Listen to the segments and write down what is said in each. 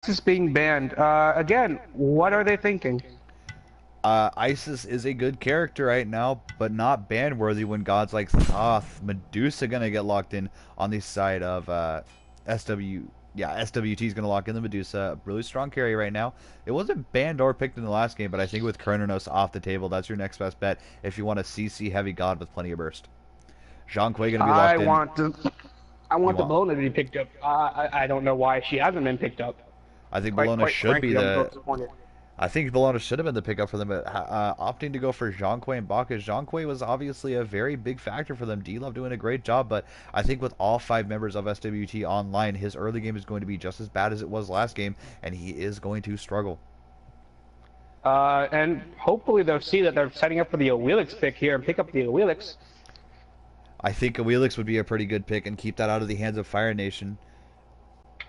ISIS being banned. Again, what are they thinking? ISIS is a good character right now, but not ban worthy when gods like Thoth, Medusa gonna get locked in on the side of SW. Yeah, SWT is gonna lock in the Medusa. Really strong carry right now. It wasn't banned or picked in the last game, but I think with Kronos off the table, that's your next best bet if you want a CC heavy god with plenty of burst. Jean Quay gonna be I locked in. want to. I You want the want? Bologna to be picked up. I don't know why she hasn't been picked up. I think Quite Bologna quite should be frankly, I'm a little the disappointed. I think Bologna should have been the pickup for them, but opting to go for Jean-Quay and Bacchus. Jean-Quay was obviously a very big factor for them. D-Love doing a great job, but I think with all 5 members of SWT online, his early game is going to be just as bad as it was last game, and he is going to struggle. And hopefully they'll see that they're setting up for the Awilix pick here and pick up the Awilix. I think Awilix would be a pretty good pick and keep that out of the hands of Fire Nation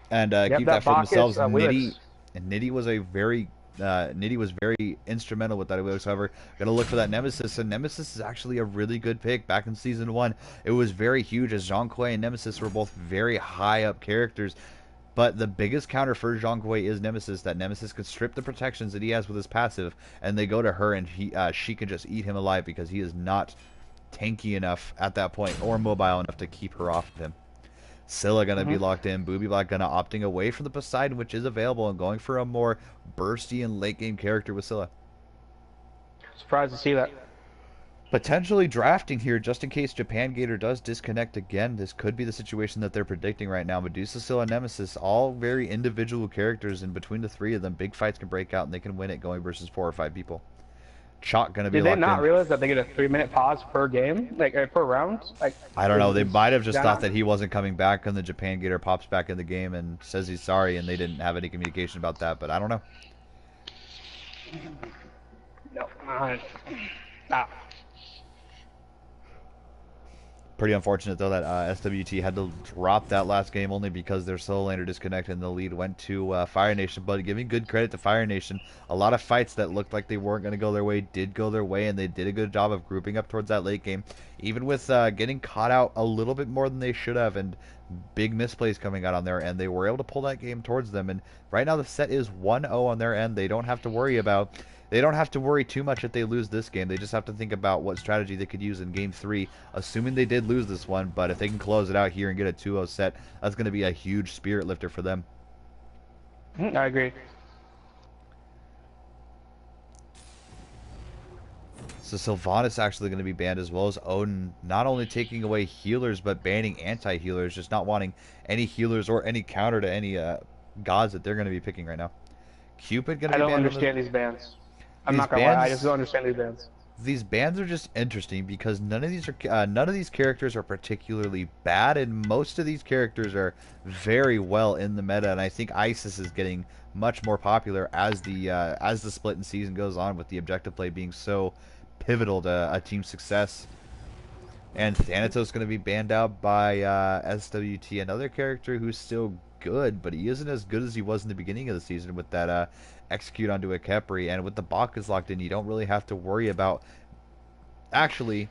and Yep, keep that that for Bacchus, themselves. Nitty Awilix. and Nitty was a very Nitty was very instrumental with that. However, gotta look for that Nemesis, and Nemesis is actually a really good pick. Back in season one, it was very huge as Jean Quay and Nemesis were both very high up characters. But the biggest counter for Jean Quay is Nemesis. That Nemesis can strip the protections that he has with his passive, and they go to her, and she can just eat him alive because he is not tanky enough at that point or mobile enough to keep her off of him. Scylla gonna be Hmm. locked in. Booby Black gonna opting away from the Poseidon, which is available, and going for a more bursty and late game character with Scylla. Surprised to see that. Potentially drafting here just in case Japan Gator does disconnect again. This could be the situation that they're predicting right now. Medusa, Scylla, Nemesis, all very individual characters, and between the three of them, big fights can break out and they can win it going versus 4 or 5 people. Chalk gonna be Did they locked not in. realize that they get a 3 minute pause per game, like per round? Like, I don't know. They is might have just that thought not? that he wasn't coming back, and the Japan Gator pops back in the game and says he's sorry, and they didn't have any communication about that. But I don't know. No. Ah. Pretty unfortunate though that SWT had to drop that last game only because their solo laner disconnected and the lead went to Fire Nation. But giving good credit to Fire Nation, a lot of fights that looked like they weren't going to go their way did go their way, and they did a good job of grouping up towards that late game, even with getting caught out a little bit more than they should have and big misplays coming out on there, and they were able to pull that game towards them. And right now the set is 1-0 on their end. They don't have to worry too much if they lose this game. They just have to think about what strategy they could use in game 3, assuming they did lose this one. But if they can close it out here and get a 2-0 set, that's going to be a huge spirit lifter for them. I agree. So Sylvanas actually going to be banned as well as Odin, not only taking away healers but banning anti-healers, just not wanting any healers or any counter to any gods that they're going to be picking right now. Cupid going to I be don't banned on understand these bans. I'm these not gonna lie, I just bans. don't understand these bans. These bans are just interesting because none of these characters are particularly bad, and most of these characters are very well in the meta. And I think Isis is getting much more popular as the split in season goes on, with the objective play being so pivotal to a team's success. And Thanatos going to be banned out by SWT, another character who's still good, but he isn't as good as he was in the beginning of the season with that execute onto a Kepri. And with the Bacchus locked in, you don't really have to worry about. Actually,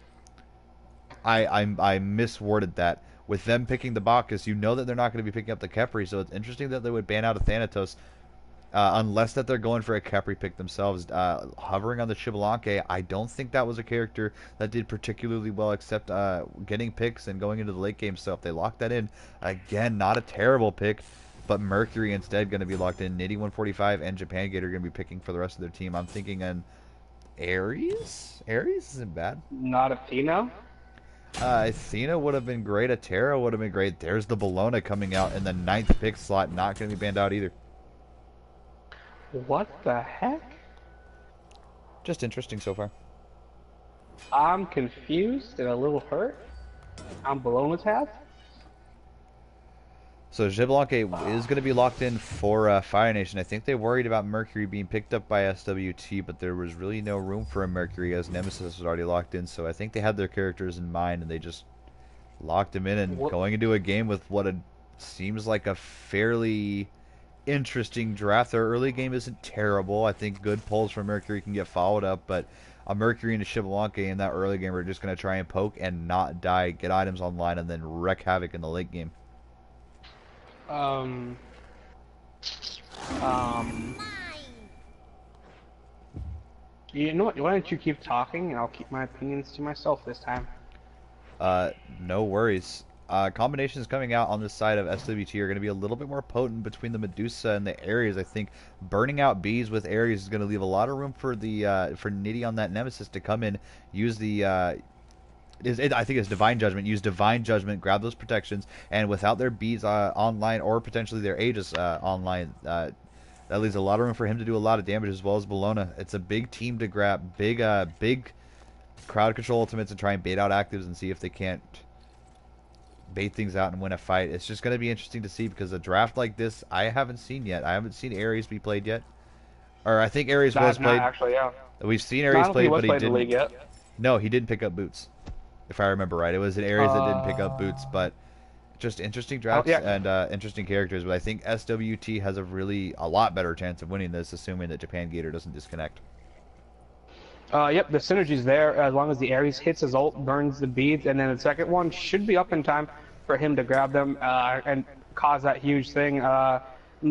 I misworded that. With them picking the Bacchus, you know that they're not going to be picking up the Kepri, so it's interesting that they would ban out a Thanatos unless that they're going for a Capri pick themselves. Hovering on the Xbalanque, I don't think that was a character that did particularly well, except getting picks and going into the late game. So if they lock that in, again, not a terrible pick, but Mercury instead going to be locked in. Nitty 145 and Japan Gate are going to be picking for the rest of their team. I'm thinking an Ares? Ares isn't bad. Not Athena? Athena would have been great. Atera would have been great. There's the Bologna coming out in the 9th pick slot. Not going to be banned out either. What the heck? Just interesting so far. I'm confused and a little hurt. I'm blown with hat. So Xbalanque is going to be locked in for Fire Nation. I think they worried about Mercury being picked up by SWT, but there was really no room for a Mercury as Nemesis was already locked in. So I think they had their characters in mind and they just locked him in. And What? going into a game with seems like a fairly interesting draft. Their early game isn't terrible. I think good pulls from Mercury can get followed up, but a Mercury and a Xbalanque in that early game are just going to try and poke and not die, get items online, and then wreak havoc in the late game. Um, Um, you know what? Why don't you keep talking, and I'll keep my opinions to myself this time. No worries. Combinations coming out on this side of SWT are going to be a little bit more potent between the Medusa and the Ares. I think burning out bees with Ares is going to leave a lot of room for the for Nitty on that Nemesis to come in, use the I think it's Divine Judgment. Use Divine Judgment, grab those protections, and without their bees online or potentially their Aegis online, that leaves a lot of room for him to do a lot of damage as well as Bologna. It's a big team to grab, big crowd control ultimates and try and bait out actives and see if they can't bait things out and win a fight. It's just going to be interesting to see because a draft like this I haven't seen yet. I haven't seen Ares be played yet. Or I think Ares I was have not played. actually, yeah. We've seen No, I Ares don't think he played, was but he playing in the didn't. league yet. No, he didn't pick up boots. If I remember right, it was an Ares that didn't pick up boots, Uh, but just interesting oh drafts yeah. and interesting characters. But I think SWT has a lot better chance of winning this, assuming that Japan Gator doesn't disconnect. Yep, the synergy's there as long as the Ares hits his ult, burns the beads, and then the second one should be up in time for him to grab them and cause that huge thing. I'd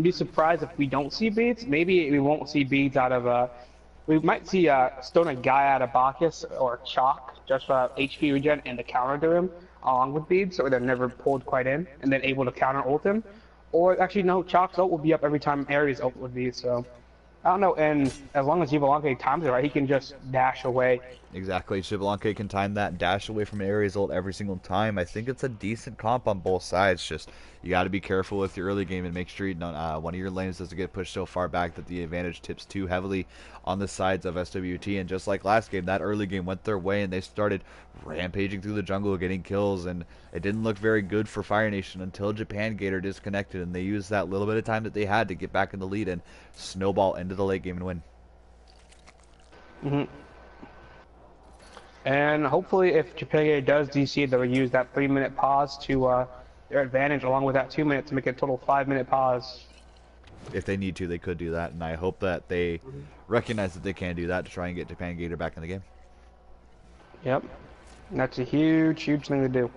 be surprised if we don't see beads. Maybe we won't see beads out of. We might see stone a guy out of Bacchus or Chalk just for HP regen and the counter to him along with beads, so they're never pulled quite in and then able to counter ult him. Or actually, no, Chalk's ult will be up every time Ares ult would be. So. I don't know, and as long as Givalanke times it right, he can just dash away. Exactly. Shibalanke can time that and dash away from Ares ult every single time. I think it's a decent comp on both sides. Just you got to be careful with your early game and make sure you don't, one of your lanes doesn't get pushed so far back that the advantage tips too heavily on the sides of SWT. And just like last game, that early game went their way and they started rampaging through the jungle, getting kills, and it didn't look very good for Fire Nation until Japan Gator disconnected and they used that little bit of time that they had to get back in the lead and snowball into the late game and win. Hmm. And hopefully, if Japan does DC, they'll use that 3-minute pause to their advantage, along with that 2 minute to make a total 5-minute pause. If they need to, they could do that, and I hope that they recognize that they can do that to try and get Japan Gator back in the game. Yep, and that's a huge, huge thing to do.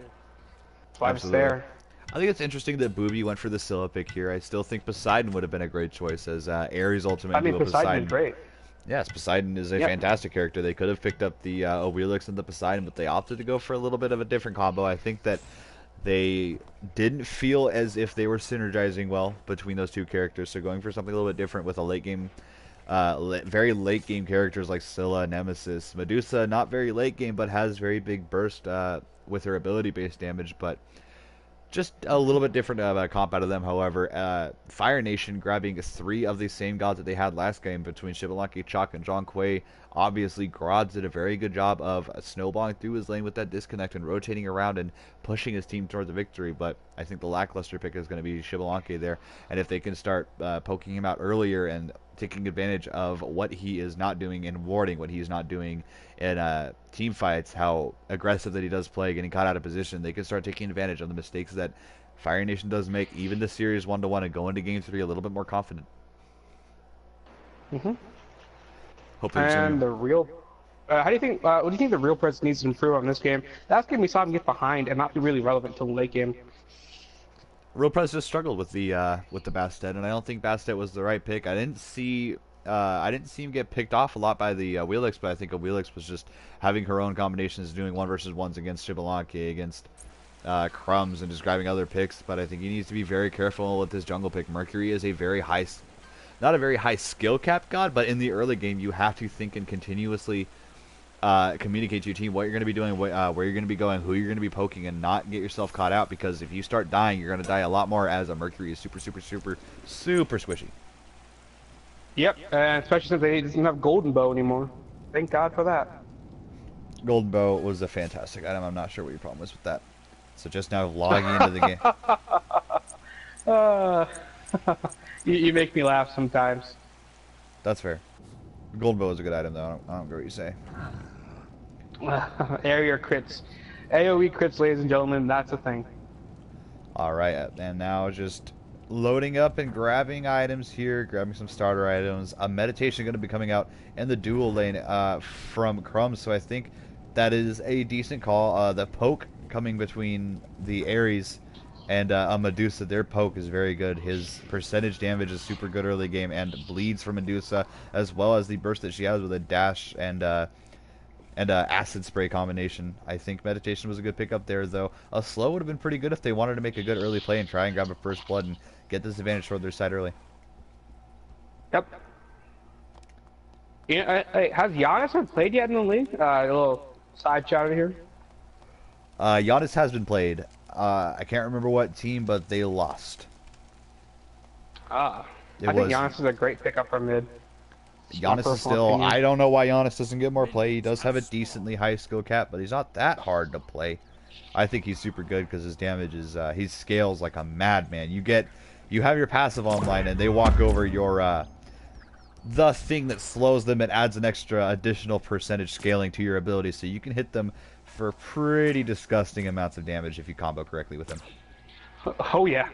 That's why it's Absolutely. there. I think it's interesting that Booby went for the Scylla pick here. I still think Poseidon would have been a great choice as Ares ultimate I mean, duo Poseidon is great. Yes, Poseidon is a Yep. fantastic character. They could have picked up the Obelix and the Poseidon, but they opted to go for a little bit of a different combo. I think that they didn't feel as if they were synergizing well between those two characters, so going for something a little bit different with a late game, very late game characters like Scylla, Nemesis, Medusa, not very late game, but has very big burst with her ability-based damage, but just a little bit different of a comp out of them, however. Fire Nation grabbing 3 of the same gods that they had last game between Shibalaki, Chalk, and John Quay. Obviously, Grods did a very good job of snowballing through his lane with that disconnect and rotating around and pushing his team towards a victory, but I think the lackluster pick is going to be Shibalaki there, and if they can start poking him out earlier and taking advantage of what he is not doing and warding what he is not doing in team fights, how aggressive that he does play, getting caught out of position, they can start taking advantage of the mistakes that Fire Nation does make, even the series 1-1, and go into Game 3 a little bit more confident. Hmm. Hopefully, And the real. How do you think? What do you think the real presence needs to improve on this game? Last game we saw him get behind and not be really relevant till the late game. Real Prez just struggled with the Bastet, and I don't think Bastet was the right pick. I didn't see him get picked off a lot by the Wheelix, but I think Wheelix was just having her own combinations, doing 1-versus-1s against Shibalanke, against Crumbs, and just grabbing other picks. But I think he needs to be very careful with his jungle pick. Mercury is a very high, not a very high skill cap god, but in the early game you have to think and continuously communicate to your team what you're going to be doing, where you're going to be going, who you're going to be poking, and not get yourself caught out, because if you start dying, you're going to die a lot more, as a Mercury is super, super, super, super squishy. Yep, especially since they doesn't have Golden Bow anymore. Thank God for that. Golden Bow was a fantastic item. I'm not sure what your problem is with that. So just now logging into the game. Uh, you make me laugh sometimes. That's fair. Golden Bow is a good item, though. I don't care what you say. Area crits. AoE crits, ladies and gentlemen, that's a thing. Alright, and now just loading up and grabbing items here, grabbing some starter items. A meditation going to be coming out in the dual lane from Crumbs, so I think that is a decent call. The poke coming between the Ares And Medusa, their poke is very good. His percentage damage is super good early game and bleeds from Medusa, as well as the burst that she has with a dash and acid spray combination. I think Meditation was a good pickup there, though. A slow would have been pretty good if they wanted to make a good early play and try and grab a first blood and get this advantage toward their side early. Yep. Yeah, has Giannis ever played yet in the league? A little side chat here. Giannis has been played. I can't remember what team, but they lost. I think Giannis is a great pickup for mid. Giannis is still... I don't know why Giannis doesn't get more play. He does have a decently high skill cap, but he's not that hard to play. I think he's super good because his damage is... he scales like a madman. You have your passive online, and they walk over your... the thing that slows them and adds an extra additional percentage scaling to your ability, so you can hit them for pretty disgusting amounts of damage if you combo correctly with them. Oh yeah,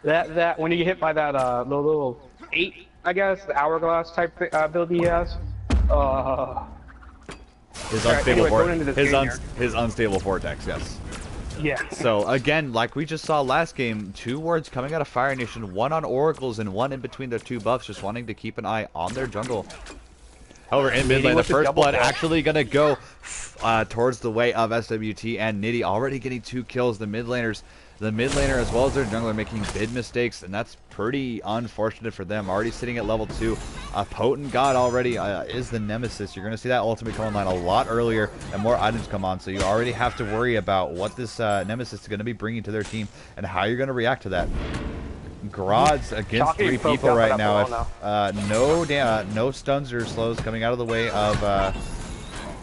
that when you get hit by that little 8, I guess, the hourglass type ability he has. His unstable his unstable vortex, yes. Yeah. So again, like we just saw last game, 2 wards coming out of Fire Nation, 1 on Oracles and 1 in between their 2 buffs, just wanting to keep an eye on their jungle. However, in mid lane, the first blood actually gonna go towards the way of SWT, and Nitty already getting 2 kills. The mid laner as well as their jungler making big mistakes, and that's pretty unfortunate for them. Already sitting at level 2. A potent god already is the Nemesis. You're going to see that ultimate come online a lot earlier and more items come on, so you already have to worry about what this Nemesis is going to be bringing to their team and how you're going to react to that. Grods against 3 people right now. No stuns or slows coming out of the way of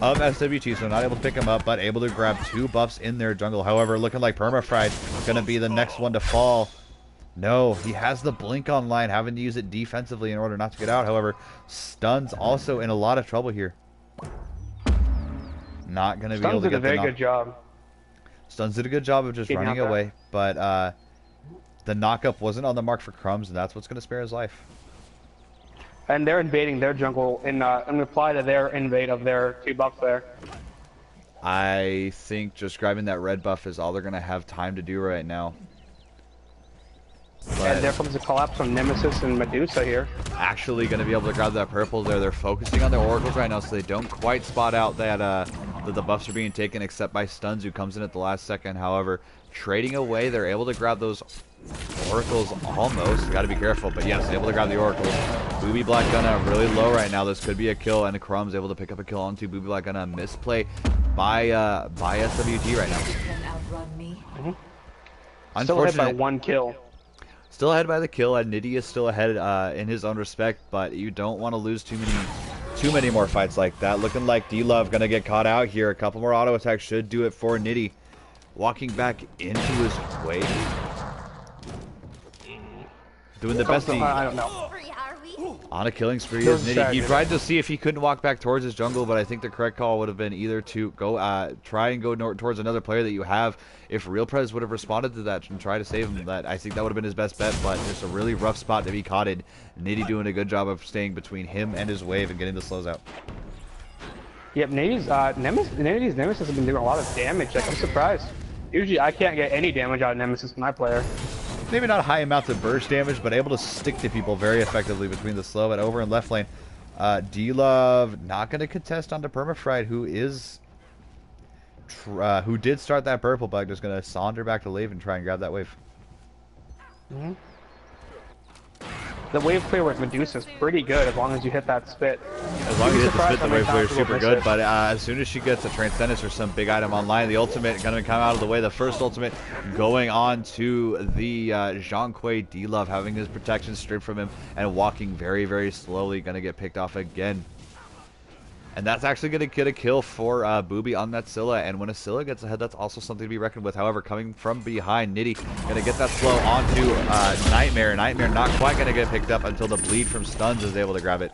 SWT, so not able to pick him up, but able to grab 2 buffs in their jungle. However, looking like Permafried going to be the next one to fall. No, he has the blink online, having to use it defensively in order not to get out. However, Stuns also in a lot of trouble here. Not going to be able to get the knock. Stuns did a very good job. Stuns did a good job of just running away, but the knockup wasn't on the mark for Crumbs, and that's what's going to spare his life. And they're invading their jungle in reply to their invade of their 2 buffs there. I think just grabbing that red buff is all they're going to have time to do right now. But and there comes a collapse from Nemesis and Medusa here. Actually going to be able to grab that purple there. They're focusing on their oracles right now, so they don't quite spot out that, that the buffs are being taken except by Stuns, who comes in at the last second. However, trading away, they're able to grab those oracles almost. Got to be careful, but yes, able to grab the oracles. Booby Black Gunna really low right now. This could be a kill, and Crumbs able to pick up a kill onto Booby Black Gunna. Misplay by SWT right now. Unfortunate. Still ahead by 1 kill. Still ahead by the kill, and Nitty is still ahead in his own respect, but you don't want to lose too many more fights like that. Looking like D-Love gonna get caught out here. A couple more auto attacks should do it for Nitty. Walking back into his wave. Doing the best I don't know. On a killing spree is Nitty. He tried to see if he couldn't walk back towards his jungle, but I think the correct call would have been either to go try and go towards another player that you have. If Real Prez would have responded to that and tried to save him, I think that would have been his best bet, but just a really rough spot to be caught in. Nitty doing a good job of staying between him and his wave and getting the slows out. Yep, Nitty's Nemesis has been doing a lot of damage. Like, I'm surprised. Usually I can't get any damage out of Nemesis when I play her. Maybe not high amounts of burst damage, but able to stick to people very effectively between the slow and over in left lane. D-Love not going to contest onto Permafried, who did start that purple bug. Just going to saunter back to Lave and try and grab that wave. The wave clear with Medusa is pretty good as long as you hit that spit. As long as you hit the spit, the wave clear is super good, but as soon as she gets a Transcendence or some big item online, the ultimate going to come out of the way. The first ultimate going on to the Zhonghui. D-Love having his protection stripped from him and walking very, very slowly. Going to get picked off again. And that's actually going to get a kill for Booby on that Scylla. And when a Scylla gets ahead, that's also something to be reckoned with. However, coming from behind, Nitty going to get that slow onto Nightmare. Nightmare not quite going to get picked up until the bleed from Stuns is able to grab it.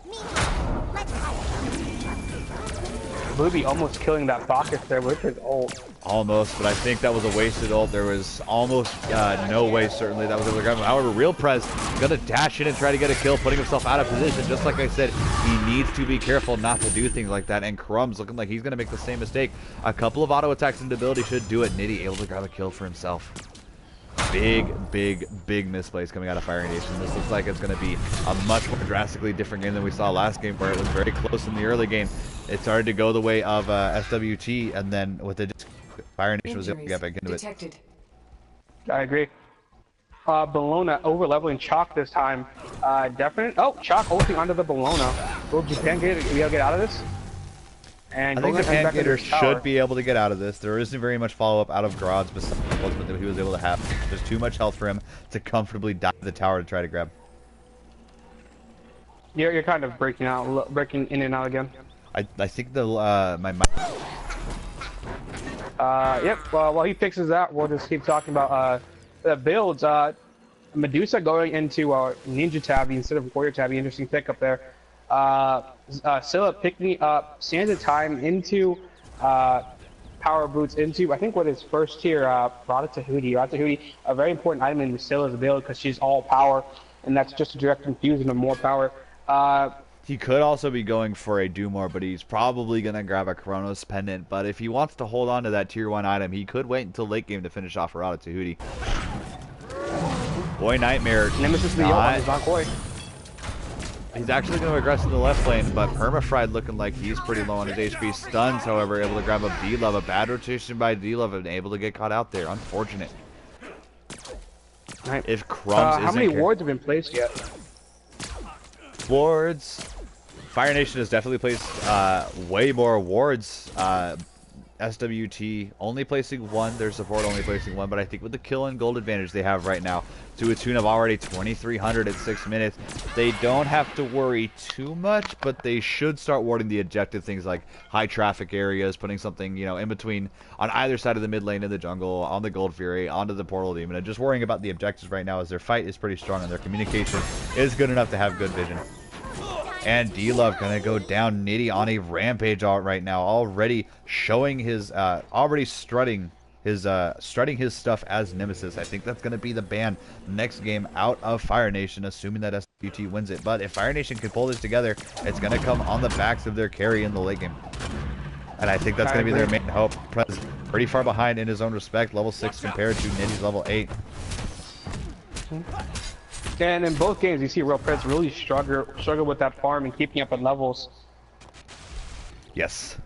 Booby almost killing that Bacchus there with his ult. Almost, but I think that was a wasted ult. There was almost no way, certainly, that was able to grab him. However, Real Prez gonna dash in and try to get a kill, putting himself out of position. Just like I said, he needs to be careful not to do things like that. And Crumbs looking like he's gonna make the same mistake. A couple of auto attacks and ability should do it. Nitty able to grab a kill for himself. big misplays coming out of Fire Nation. This looks like it's going to be a much more drastically different game than we saw last game, where it was very close in the early game. It started to go the way of SWT, and then with the Fire Nation was able to get back into it. I agree. Bologna over-leveling Chalk this time. Definite. Oh, Chalk ulting onto the Bologna. Will Japan be able to get out of this? And I think Japan Gator should be able to get out of this. There isn't very much follow-up out of Grod's besides the ultimate that he was able to have. There's too much health for him to comfortably dive the tower to try to grab. You're kind of breaking in and out again. I think the my Yep. While he fixes that, we'll just keep talking about the builds. Medusa going into Ninja Tabby instead of Warrior Tabby. Interesting pick up there. Scylla picking up Sands Time into Power Boots into, I think, what is first tier Rata Tahuti. Rata Tahuti, a very important item in Scylla's build because she's all power, and that's just a direct infusion of more power. He could also be going for a do more, but he's probably going to grab a Chronos Pendant. But if he wants to hold on to that tier 1 item, he could wait until late game to finish off Rata Tahuti. Boy Nightmare. Nemesis the Yohan is not quite. He's actually going to regress to the left lane, but Permafried looking like he's pretty low on his HP. Stuns, however, able to grab a D-Love. A bad rotation by D-Love and able to get caught out there. Unfortunate. Right. If Crumbs isn't... How many wards have been placed yet? Wards. Fire Nation has definitely placed way more wards. SWT only placing 1, their support only placing 1, but I think with the kill and gold advantage they have right now, to a tune of already 2,300 at 6 minutes, they don't have to worry too much, but they should start warding the objective things like high traffic areas, putting something, you know, in between on either side of the mid lane in the jungle, on the Gold Fury, onto the Portal Demon, and just worrying about the objectives right now as their fight is pretty strong and their communication is good enough to have good vision. And D-Love gonna go down Nitty on a rampage right now, already showing his, already strutting his stuff as Nemesis. I think that's gonna be the ban next game out of Fire Nation, assuming that SWT wins it. But if Fire Nation can pull this together, it's gonna come on the backs of their carry in the late game. And I think that's gonna be their main hope. Prez pretty far behind in his own respect, level 6 compared to Nitty's level 8. And in both games, you see Real Prez really struggle with that farm and keeping up in levels. Yes.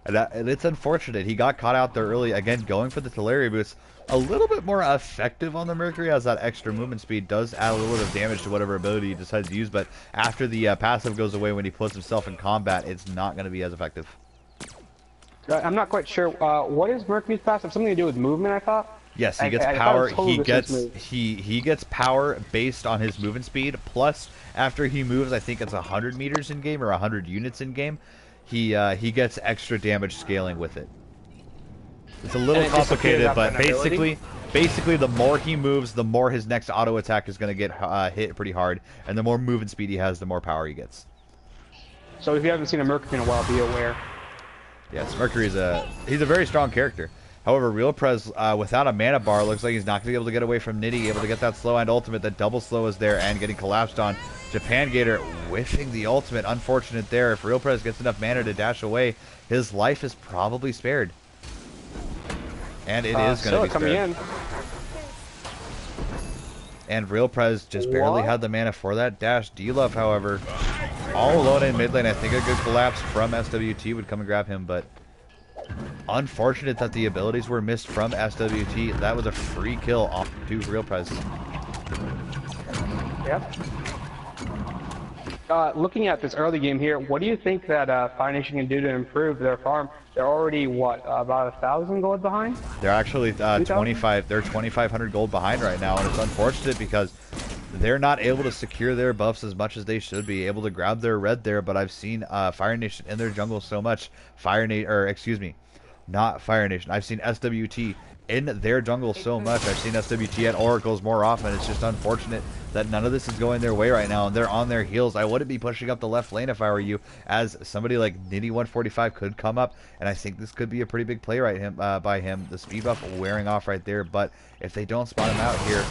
And it's unfortunate. He got caught out there early. Again, going for the Teleria boost. A little bit more effective on the Mercury, as that extra movement speed does add a little bit of damage to whatever ability he decides to use. But after the passive goes away when he puts himself in combat, it's not going to be as effective. I'm not quite sure. What is Mercury's passive? Something to do with movement, I thought? Yes, he gets power. He gets power based on his movement speed. Plus, after he moves, I think it's 100 meters in game or 100 units in game. He gets extra damage scaling with it. It's a little complicated, but basically, the more he moves, the more his next auto attack is going to get hit pretty hard, and the more movement speed he has, the more power he gets. So if you haven't seen a Mercury in a while, be aware. Yes, Mercury's he's a very strong character. However, Real Prez, without a mana bar, looks like he's not going to be able to get away from Nitty, able to get that slow and ultimate. That double slow is there and getting collapsed on. Japan Gator whiffing the ultimate. Unfortunate there. If Real Prez gets enough mana to dash away, his life is probably spared. And it is going to be coming spared. In. And Real Prez just barely had the mana for that dash. D-Love, however, all alone in mid lane. I think a good collapse from SWT would come and grab him, but unfortunate that the abilities were missed from SWT. That was a free kill off to Real Prez. Yep. Looking at this early game here, what do you think that Fire Nation can do to improve their farm? They're already, what, about 1,000 gold behind? They're actually 25. They're 2,500 gold behind right now, and it's unfortunate because they're not able to secure their buffs as much as they should be, able to grab their red there. But I've seen Fire Nation in their jungle so much. Not Fire Nation. I've seen SWT in their jungle so much. I've seen SWT at Oracles more often. It's just unfortunate that none of this is going their way right now, and they're on their heels. I wouldn't be pushing up the left lane if I were you, as somebody like Nitty 145 could come up, and I think this could be a pretty big play by him. The speed buff wearing off right there, but if they don't spot him out here,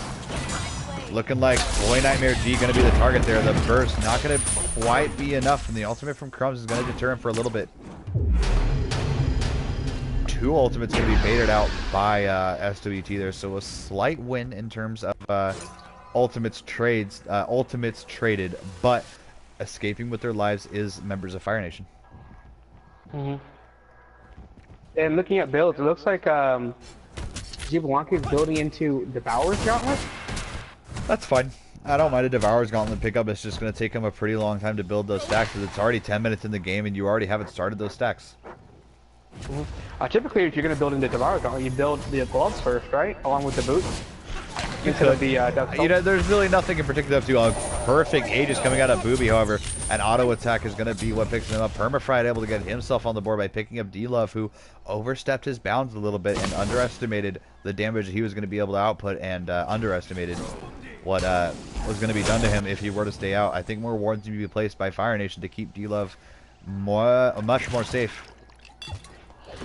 looking like Boy Nightmare G going to be the target there. The burst not going to quite be enough, and the ultimate from Crumbs is going to deter him for a little bit. two ultimates going to be baited out by SWT there, so a slight win in terms of ultimates traded, but escaping with their lives is members of Fire Nation. And looking at builds, it looks like Xbalanque is building into Devourer's Gauntlet. That's fine. I don't mind a Devourer's Gauntlet pickup. It's just going to take him a pretty long time to build those stacks, because it's already 10 minutes in the game and you already haven't started those stacks. Typically, if you're going to build into Devourer's Gauntlet, you build the gloves first, right? Along with the boots. Instead of the you know, there's really nothing in particular to a perfect Aegis coming out of Booby. However, an auto attack is going to be what picks him up. Permafried able to get himself on the board by picking up D-Love, who overstepped his bounds a little bit and underestimated the damage he was going to be able to output, and underestimated what was going to be done to him if he were to stay out. I think more wards need to be placed by Fire Nation to keep D-Love much more safe.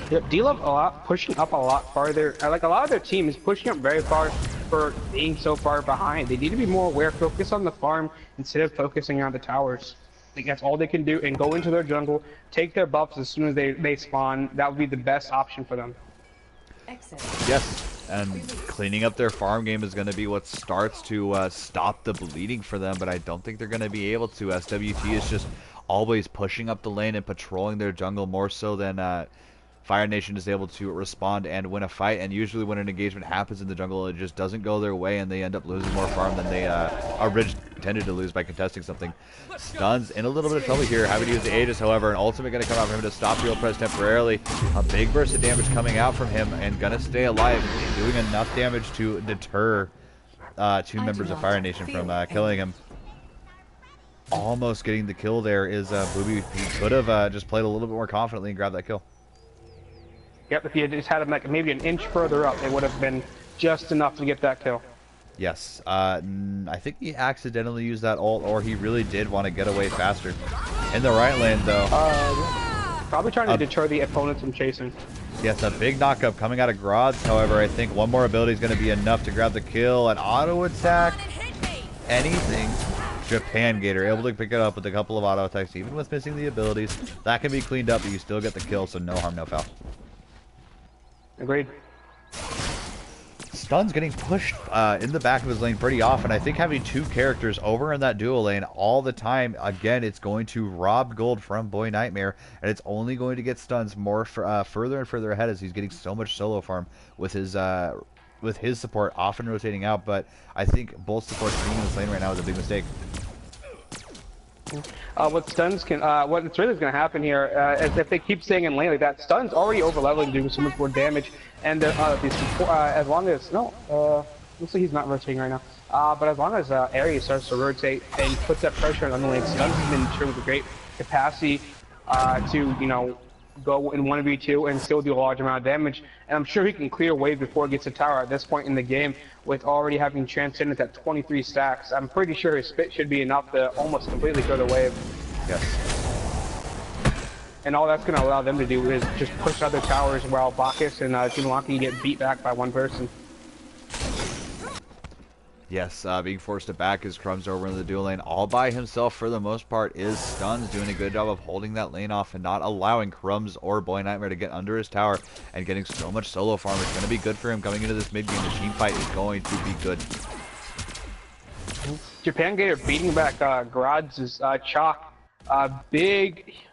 Yep, D-Love pushing up a lot farther. Like, a lot of their team is pushing up very far for being so far behind. They need to be more aware, focus on the farm instead of focusing on the towers. I think that's all they can do, and go into their jungle, take their buffs as soon as they spawn. That would be the best option for them. Yes, and cleaning up their farm game is going to be what starts to stop the bleeding for them, but I don't think they're going to be able to. SWT is just always pushing up the lane and patrolling their jungle more so than Fire Nation is able to respond and win a fight, and usually when an engagement happens in the jungle, it just doesn't go their way, and they end up losing more farm than they originally intended to lose by contesting something. Stuns in a little bit of trouble here, having to use the Aegis, however, an ultimate going to come out for him to stop the ult press temporarily. A big burst of damage coming out from him, and going to stay alive, doing enough damage to deter two members of Fire Nation from killing him. Almost getting the kill there is Booby. He could have just played a little bit more confidently and grabbed that kill. Yep, if you just had him like maybe an inch further up, it would have been just enough to get that kill. Yes, I think he accidentally used that ult, or he really did want to get away faster. In the right lane, though. Probably trying to deter the opponents from chasing. Yes, a big knockup coming out of Grods. However, I think one more ability is going to be enough to grab the kill. An auto attack, anything. Japan Gator able to pick it up with a couple of auto attacks, even with missing the abilities. That can be cleaned up, but you still get the kill, so no harm, no foul. Agreed. Stun's getting pushed in the back of his lane pretty often. I think having two characters over in that duo lane all the time, again, it's going to rob gold from Boy Nightmare, and it's only going to get Stuns more further and further ahead as he's getting so much solo farm with his support often rotating out. But I think both supports being in this lane right now is a big mistake. What Stuns can, what's really going to happen here is if they keep staying in lane like that, Stuns already over leveling, doing so much more damage, and as long as looks like he's not rotating right now. But as long as Ares starts to rotate and puts that pressure on the lane, Stuns has been shown with a great capacity to go in 1v2 and still do a large amount of damage. And I'm sure he can clear waves before he gets a tower at this point in the game, with already having transcended at 23 stacks. I'm pretty sure his spit should be enough to almost completely clear the wave. Yes. And all that's going to allow them to do is just push other towers while Bacchus and Xbalanque get beat back by one person. Yes, being forced to back his Crumbs over in the dual lane all by himself for the most part is Stuns, doing a good job of holding that lane off and not allowing Crumbs or Boy Nightmare to get under his tower and getting so much solo farm. It's going to be good for him coming into this mid game. The team fight is going to be good. Japan Gator beating back Grods' Chalk. A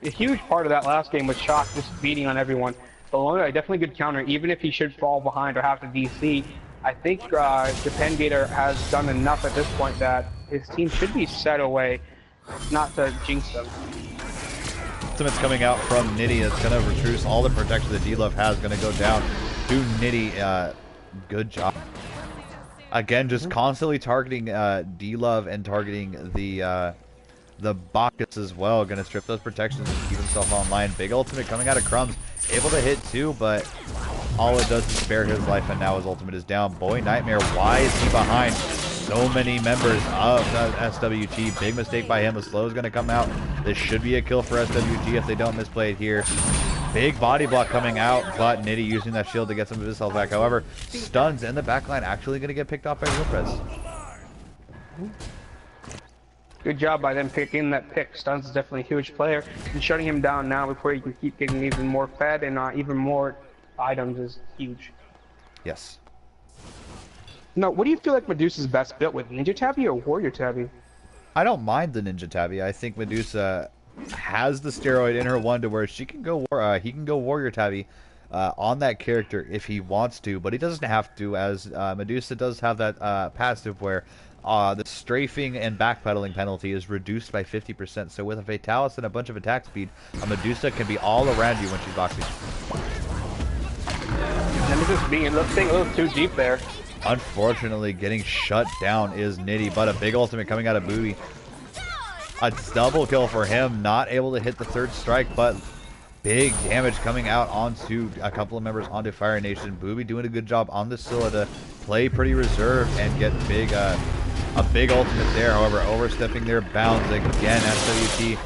huge part of that last game was Chalk just beating on everyone. But definitely good counter, even if he should fall behind or have to DC. I think Japan Gator has done enough at this point that his team should be set away, not to jinx them. Ultimate's coming out from Nitty. It's going to reduce all the protection that D-Love has. Going to go down to Nitty. Good job. Again, just constantly targeting D-Love and targeting the Bacchus as well. Going to strip those protections and keep himself online. Big ultimate coming out of Crumbs. Able to hit too, but all it does is spare his life, and now his ultimate is down. Boy Nightmare, why is he behind so many members of SWT? Big mistake by him. The slow is going to come out. This should be a kill for SWT if they don't misplay it here. Big body block coming out, but Nitty using that shield to get some of his health back. However, Stuns in the backline actually going to get picked off by Lopez. Good job by them picking that pick. Stuns is definitely a huge player. And shutting him down now before he can keep getting even more fed and even more items is huge. Yes. No, what do you feel like Medusa's best built with, Ninja Tabby or Warrior Tabby? I don't mind the Ninja Tabby. I think Medusa has the steroid in her one to where he can go Warrior Tabby on that character if he wants to, but he doesn't have to, as Medusa does have that passive where the strafing and backpedaling penalty is reduced by 50%. So with a Fatalis and a bunch of attack speed, a Medusa can be all around you when she's boxing. Nemesis being a little too deep there. Unfortunately, getting shut down is Nitty, but a big ultimate coming out of Booby. A double kill for him, not able to hit the third strike, but big damage coming out onto a couple of members onto Fire Nation. Booby doing a good job on the Scylla to play pretty reserved and get a big ultimate there. However, overstepping their bounds again. SWT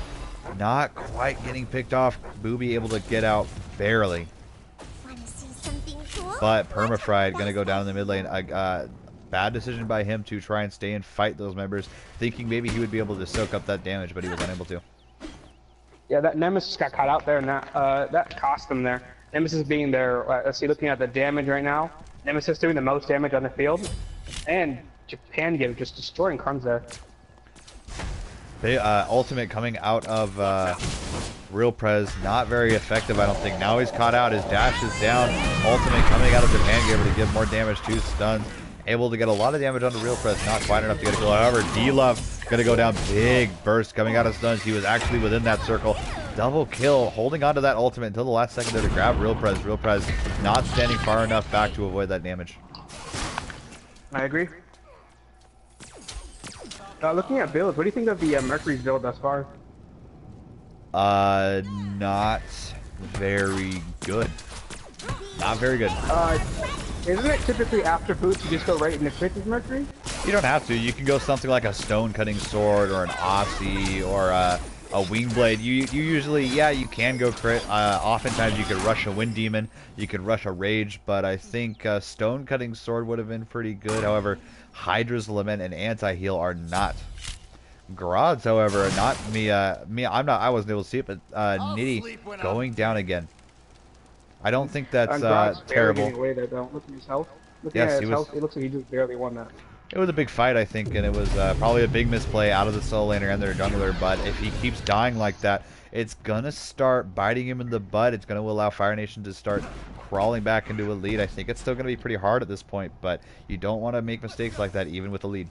not quite getting picked off. Booby able to get out barely. But Permafried going to go down in the mid lane. Bad decision by him to try and stay and fight those members, thinking maybe he would be able to soak up that damage, but he was unable to. Yeah, that Nemesis got caught out there, and that cost him there. Nemesis being there, let's see, looking at the damage right now. Nemesis doing the most damage on the field, and Japan Gator just destroying Crumbs there. Ultimate coming out of Real Prez, not very effective, I don't think. Now he's caught out, his dash is down. Ultimate coming out of Japan Gator to give more damage to stuns. Able to get a lot of damage onto Real Prez, not quite enough to get a kill. However, D-Love gonna go down, big burst coming out of stuns. He was actually within that circle. Double kill, holding onto that ultimate until the last second there to grab Real Prez. Real Prez not standing far enough back to avoid that damage. I agree. Looking at builds, what do you think of the Mercury's build thus far? Not very good. Not very good. Isn't it typically after boots you just go right into crit with Mercury? You don't have to. You can go something like a stone cutting sword or an Aussie or a wing blade. You usually, yeah, you can go crit. Oftentimes you could rush a wind demon, you could rush a rage, but I think stone cutting sword would have been pretty good. However, Hydra's Lament and anti-heal are not. Grods, however, not me. I wasn't able to see it, but Nitty going down again. I don't think that's terrible. Away there, though. Look at his health. Looking Yes, at his health, it looks like he just barely won that. It was a big fight, I think, and it was probably a big misplay out of the solo laner and their jungler, but if he keeps dying like that, it's gonna start biting him in the butt. It's gonna allow Fire Nation to start crawling back into a lead. I think it's still gonna be pretty hard at this point, but you don't want to make mistakes like that even with a lead.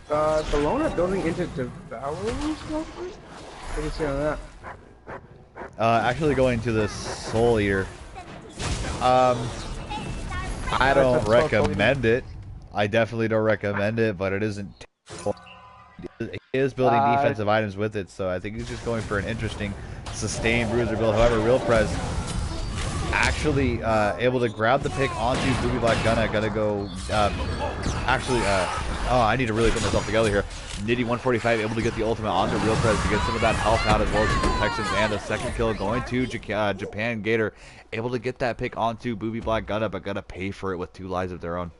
Bologna building into Devourers? What do you say on that? Actually going to the Soul Eater. I don't recommend it. I definitely don't recommend it, but it isn't terrible. He is building defensive items with it, so I think he's just going for an interesting sustained bruiser build. However, Real Prez actually able to grab the pick onto Booby Black Gunna. Gotta go. Oh, I need to really put myself together here. Nitty 145 able to get the ultimate onto Real Prez to get some of that health out as well as some protections, and a second kill going to Japan Gator. Able to get that pick onto Booby Black Gunna, but gotta pay for it with 2 lives of their own.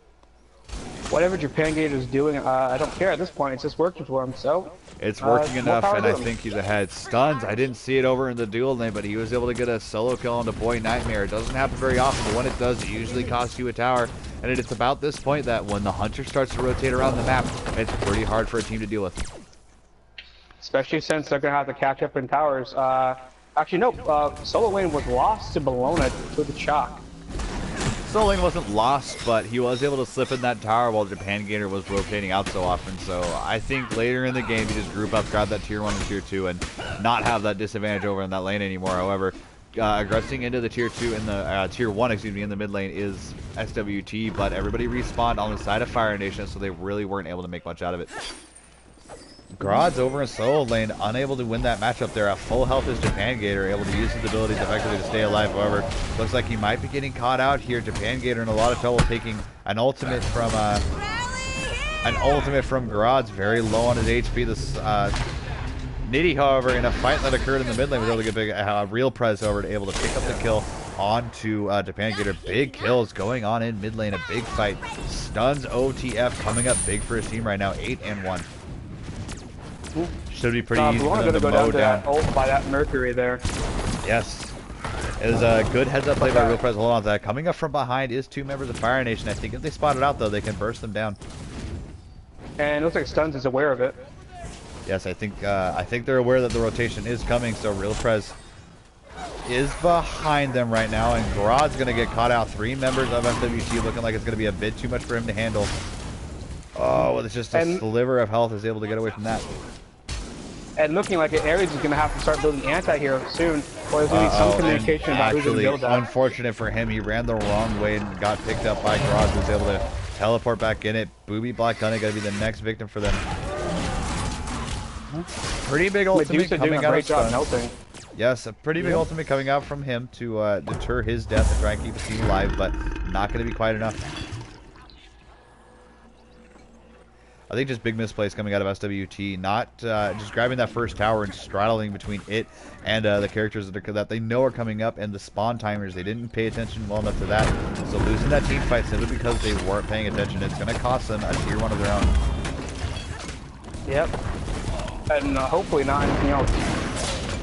Whatever Japan Gator is doing, I don't care at this point. It's just working for him, so... It's working enough, and I think he's ahead. Stuns, I didn't see it over in the duel lane, but he was able to get a solo kill on the Boy Nightmare. It doesn't happen very often, but when it does, it usually costs you a tower. And it's about this point that when the Hunter starts to rotate around the map, it's pretty hard for a team to deal with. Especially since they're going to have to catch up in towers. Actually, no, solo lane was lost to Bologna with the chalk. Solo lane wasn't lost, but he was able to slip in that tower while Japan Gator was rotating out so often. So I think later in the game, he just group up, grab that tier 1 and tier 2, and not have that disadvantage over in that lane anymore. However, aggressing into the tier 2 in the tier 1, excuse me, in the mid lane is SWT, but everybody respawned on the side of Fire Nation, so they really weren't able to make much out of it. Grods over in solo lane, unable to win that matchup there. At full health is Japan Gator, able to use his abilities effectively to stay alive. However, looks like he might be getting caught out here. Japan Gator in a lot of trouble, taking an ultimate from Grods, very low on his HP. This Nitty, however, in a fight that occurred in the mid lane, was able to get big Real Prez over, able to pick up the kill onto Japan Gator. Big kills going on in mid lane, a big fight. Stuns OTF coming up big for his team right now, 8-1. Should be pretty easy for them to mow down. Ult by that Mercury there. Yes. It was a good heads-up play by Real Prez. Hold on to that. Coming up from behind is 2 members of Fire Nation. I think if they spot it out, though, they can burst them down. And it looks like Stuns is aware of it. Yes, I think they're aware that the rotation is coming, so Real Prez is behind them right now, and Grod's going to get caught out. 3 members of SWT looking like it's going to be a bit too much for him to handle. Oh, it's just a sliver of health is able to get away from that. And looking like Ares is going to have to start building anti-hero soon, or there's going to be some communication about who's going to build that. Unfortunate for him, he ran the wrong way and got picked up by Grod, who's able to teleport back in it. Booby Black Gunna going to be the next victim for them. Pretty big ultimate coming out of Stuns. Yes, a pretty big ultimate coming out from him to deter his death and try and keep his team alive, but not going to be quite enough. I think just big misplays coming out of SWT, not just grabbing that first tower and straddling between it and the characters that they know are coming up, and the spawn timers. They didn't pay attention well enough to that, so losing that team fight simply because they weren't paying attention, it's going to cost them a tier 1 of their own. Yep, and hopefully not anything else.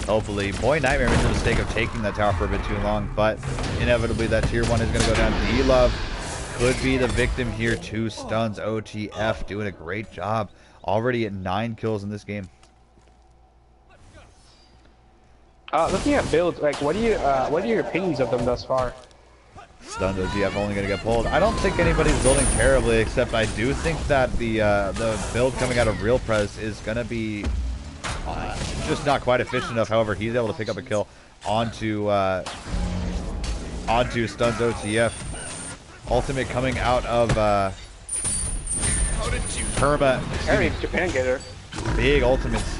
Hopefully. Boy Nightmare made the mistake of taking that tower for a bit too long, but inevitably that tier 1 is going to go down. D-Love could be the victim here too. Stuns OTF doing a great job. Already at 9 kills in this game. Looking at builds, like what are your opinions of them thus far? Stuns OTF only going to get pulled. I don't think anybody's building terribly, except I do think that the build coming out of Real Prez is going to be just not quite efficient enough. However, he's able to pick up a kill onto Stuns OTF. Ultimate coming out of Perma. Ares Japan getter. Big ultimates.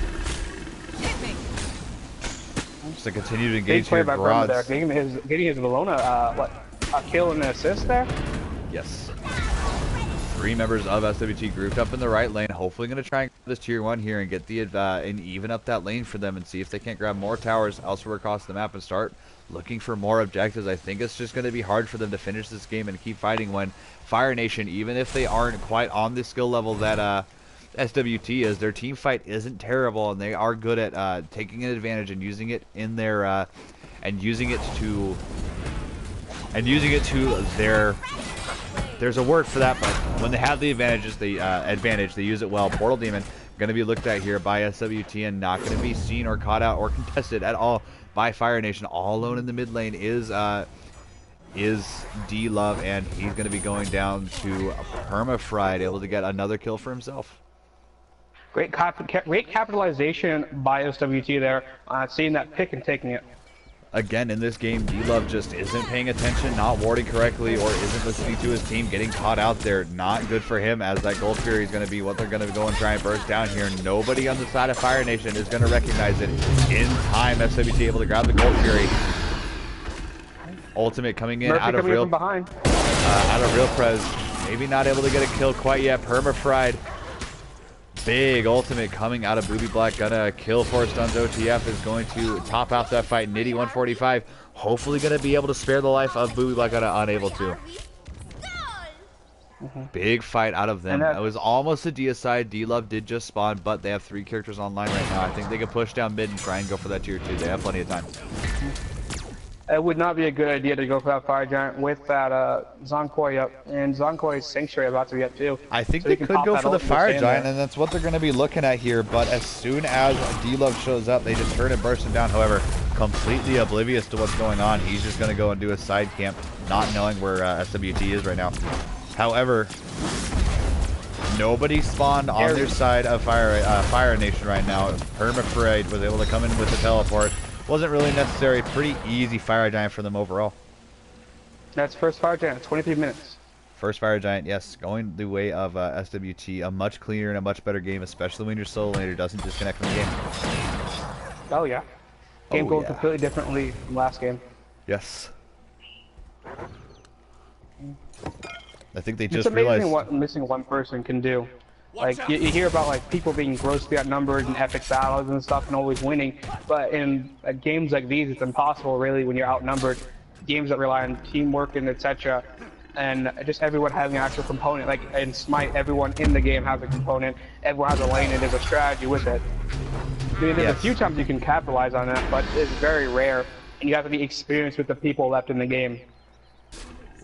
Just to continue to engage here. There. Getting his Valona, a kill and an assist there? Yes. 3 members of SWT grouped up in the right lane. Hopefully going to try and get this tier 1 here and get the and even up that lane for them and see if they can't grab more towers elsewhere across the map and start looking for more objectives. I think it's just going to be hard for them to finish this game and keep fighting when Fire Nation, even if they aren't quite on the skill level that SWT is, their team fight isn't terrible, and they are good at taking an advantage and using it in their using it to their. There's a word for that, but when they have the advantage, they use it well. Portal Demon going to be looked at here by SWT and not going to be seen or caught out or contested at all by Fire Nation. All alone in the mid lane is D-Love, and he's going to be going down to Perma-Fried, able to get another kill for himself. Great capitalization by SWT there, seeing that pick and taking it. Again, in this game, D-Love just isn't paying attention, not warding correctly, or isn't listening to his team, getting caught out there. Not good for him, as that Gold Fury is going to be what they're going to go and try and burst down here. Nobody on the side of Fire Nation is going to recognize it in time. SWT able to grab the Gold Fury. Ultimate coming in Murphy out of Real Prez. Maybe not able to get a kill quite yet. Perma-Fried. Big ultimate coming out of Booby Black Gunna. A kill for Stuns OTF is going to top out that fight. Nitty 145. Hopefully going to be able to spare the life of Booby Black Gunna. Unable to. Big fight out of them. It was almost a deicide. D-Love did just spawn, but they have 3 characters online right now. I think they can push down mid and try and go for that tier 2. They have plenty of time. It would not be a good idea to go for that Fire Giant with that Zonkoi up, and Zonkoi's Sanctuary about to be up too. I think they could go for the Fire Giant, and that's what they're going to be looking at here, but as soon as D-Love shows up, they just turn and burst him down. However, completely oblivious to what's going on. He's just going to go and do a side camp, not knowing where SWT is right now. However, nobody spawned on their side of Fire Nation right now. Perma-Fried was able to come in with the teleport. Wasn't really necessary. Pretty easy Fire Giant for them overall. That's first Fire Giant, 23 minutes. First Fire Giant, yes. Going the way of SWT. A much cleaner and a much better game, especially when your solo laner doesn't disconnect from the game. Oh, yeah. Game going completely differently from last game. Yes. I think they just it's amazing realized what missing one person can do. Like, you hear about, like, people being grossly outnumbered in epic battles and stuff and always winning, but in games like these, it's impossible, really, when you're outnumbered. Games that rely on teamwork and etc. And just everyone having an actual component. Like, in Smite, everyone in the game has a component, everyone has a lane, and there's a strategy with it. I mean, there's a few times you can capitalize on that, but it's very rare. and you have to be experienced with the people left in the game.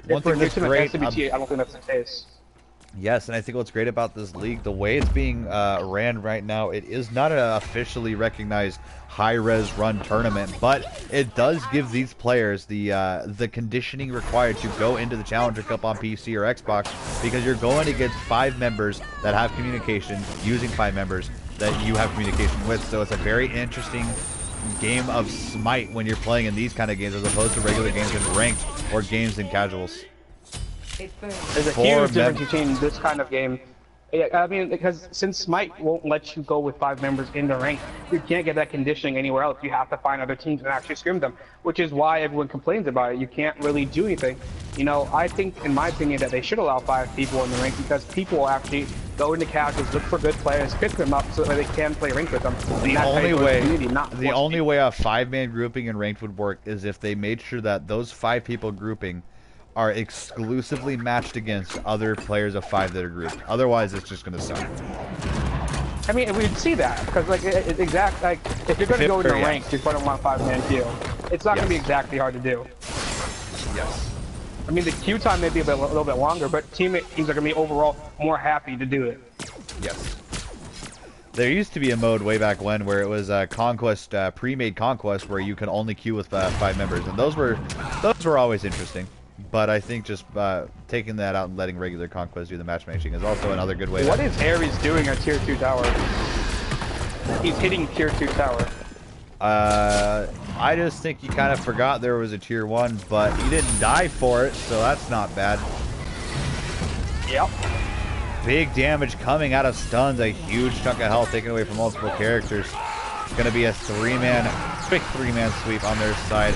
One If for thing that's Newton great, SWT, I don't think that's the case. yes, and I think what's great about this league, the way it's being ran right now, it is not an officially recognized high-res run tournament, but it does give these players the conditioning required to go into the Challenger Cup on PC or Xbox, because you're going against 5 members that have communication, using 5 members that you have communication with, so it's a very interesting game of Smite when you're playing in these kind of games as opposed to regular games in ranked or games in casuals. There's a huge difference between this kind of game. Yeah, I mean, because since Smite won't let you go with 5 members in the rank, you can't get that conditioning anywhere else. You have to find other teams and actually scrim them, which is why everyone complains about it. You can't really do anything. You know, I think, in my opinion, that they should allow 5 people in the rank because people will actually go into casuals, look for good players, pick them up so that they can play ranked with them. The only way a 5-man grouping in ranked would work is if they made sure that those 5 people grouping are exclusively matched against other players of 5 that are grouped. Otherwise, it's just going to suck. I mean, we'd see that because, like, if you're going to go into ranks, you're going to want a 5-man queue. It's not going to be exactly hard to do. Yes. I mean, the queue time may be a little bit longer, but teams are going to be overall more happy to do it. Yes. There used to be a mode way back when where it was conquest, pre-made conquest, where you can only queue with 5 members, and those were always interesting. But I think just taking that out and letting regular conquest do the matchmaking is also another good way. What is Ares doing at tier 2 tower? He's hitting tier 2 tower. I just think he kind of forgot there was a tier 1, but he didn't die for it, so that's not bad. Yep. Big damage coming out of stuns, a huge chunk of health taken away from multiple characters. It's going to be a quick 3-man sweep on their side.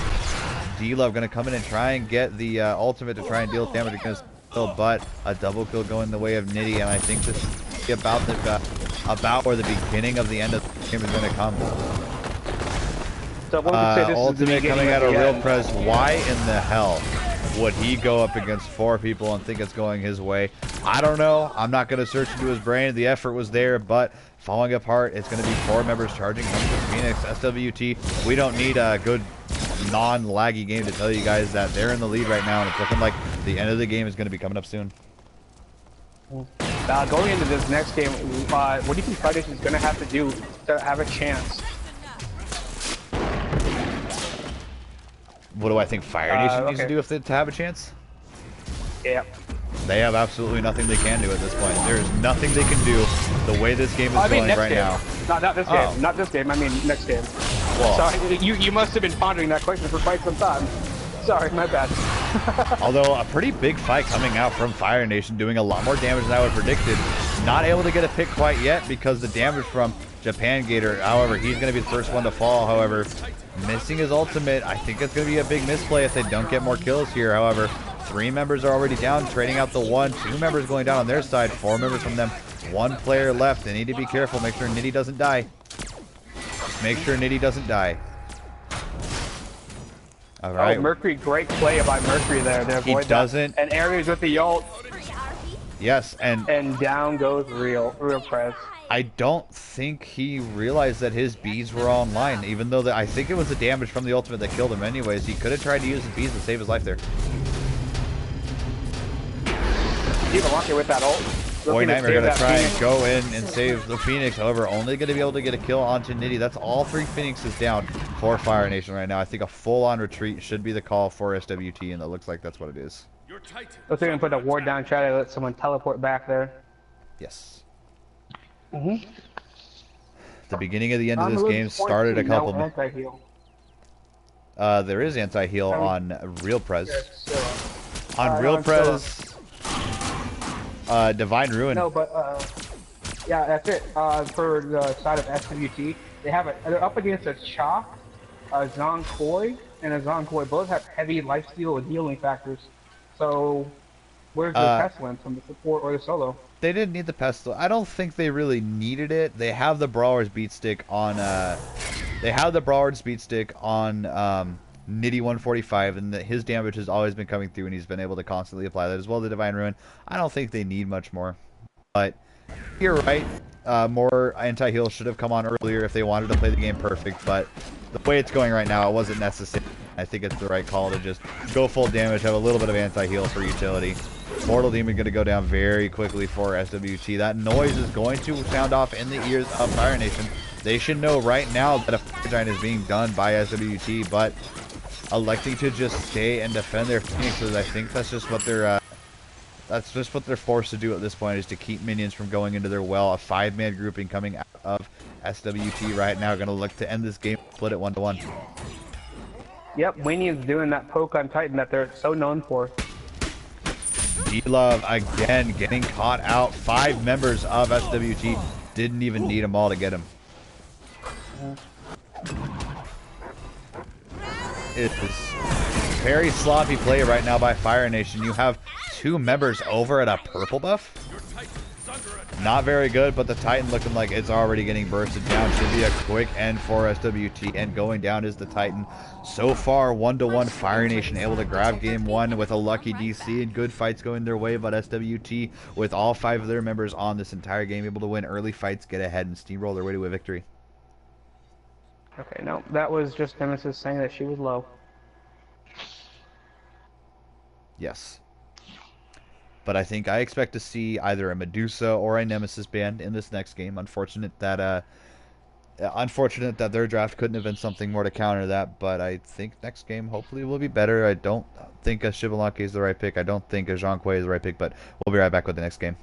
D-Love going to come in and try and get the ultimate to try and deal damage against Phil, but a double kill going the way of Nitty, and I think this is about where the beginning of the end of the game is going to come. So ultimate coming out of Real Prez. Why in the hell would he go up against 4 people and think it's going his way? I don't know. I'm not going to search into his brain. The effort was there, but falling apart. It's going to be 4 members charging home to Phoenix. SWT, we don't need a good non-laggy game to tell you guys that they're in the lead right now, and it's looking like the end of the game is going to be coming up soon. Going into this next game, what do you think Fighters is going to have to do to have a chance? What do I think Fire Nation needs to do to have a chance? Yeah. They have absolutely nothing they can do at this point. There's nothing they can do the way this game is going right now. Not this game. Not this game. I mean next game. Well, sorry, you must have been pondering that question for quite some time. Sorry, my bad. Although a pretty big fight coming out from Fire Nation, doing a lot more damage than I would have predicted. Not able to get a pick quite yet because the damage from Japan Gator. However, he's going to be the first one to fall. However, missing his ultimate. I think it's going to be a big misplay if they don't get more kills here. However, 3 members are already down, trading out the 1. 2 members going down on their side. 4 members from them. 1 player left. They need to be careful. Make sure Nitty doesn't die. Make sure Nitty doesn't die. All right. Oh, Mercury, great play by Mercury there. He doesn't. And Ares with the ult. Yes, and down goes Real Prez. I don't think he realized that his bees were online, even though I think it was the damage from the ultimate that killed him anyways. He could have tried to use the bees to save his life there. Even lucky with that ult. Boy Nightmare going to try and go in and save the Phoenix. However, only going to be able to get a kill onto Nitty. That's all 3 Phoenixes down for Fire Nation right now. I think a full-on retreat should be the call for SWT, and it looks like that's what it is. Looks like they're going to put a ward down, try to let someone teleport back there. Yes. Mm-hmm. The beginning of the end of this game started a couple minutes. There is anti-heal on Real Prez. On Real Prez, Divine Ruin. No, but yeah, that's it. For the side of SWT, they're up against a Chop, a Zhong Koi, and a Zhong Koi. Both have heavy lifesteal and healing factors. So, where's the Pestilence from the support or the solo? They didn't need the Pestilence. I don't think they really needed it. They have the Brawler's Beat Stick on. Nitty 145, and his damage has always been coming through, and he's been able to constantly apply that as well. The Divine Ruin. I don't think they need much more. But you're right. More anti-heal should have come on earlier if they wanted to play the game perfect. But the way it's going right now, it wasn't necessary. I think it's the right call to just go full damage, have a little bit of anti-heal for utility. Mortal Demon going to go down very quickly for SWT. That noise is going to sound off in the ears of Fire Nation. They should know right now that a Fire Giant is being done by SWT, but electing to just stay and defend their Phoenixes, I think that's just what they're forced to do at this point, is to keep minions from going into their well. A 5-man grouping coming out of SWT right now, going to look to end this game, split it 1-1. Yep, Waynian's doing that poke on Titan that they're so known for. D-Love again getting caught out. 5 members of SWT didn't even need them all to get him. It is very sloppy play right now by Fire Nation. You have 2 members over at a purple buff. Not very good, but the Titan looking like it's already getting bursted down. Should be a quick end for SWT, and going down is the Titan. So far, 1-1, Fire Nation able to grab game 1 with a lucky DC, and good fights going their way, but SWT, with all 5 of their members on this entire game, able to win early fights, get ahead, and steamroll their way to a victory. Okay, no, that was just Nemesis saying that she was low. Yes. But I expect to see either a Medusa or a Nemesis band in this next game. Unfortunate that their draft couldn't have been something more to counter that. But I think next game hopefully will be better. I don't think a Shivalanki is the right pick. I don't think a Zhonghui is the right pick. But we'll be right back with the next game.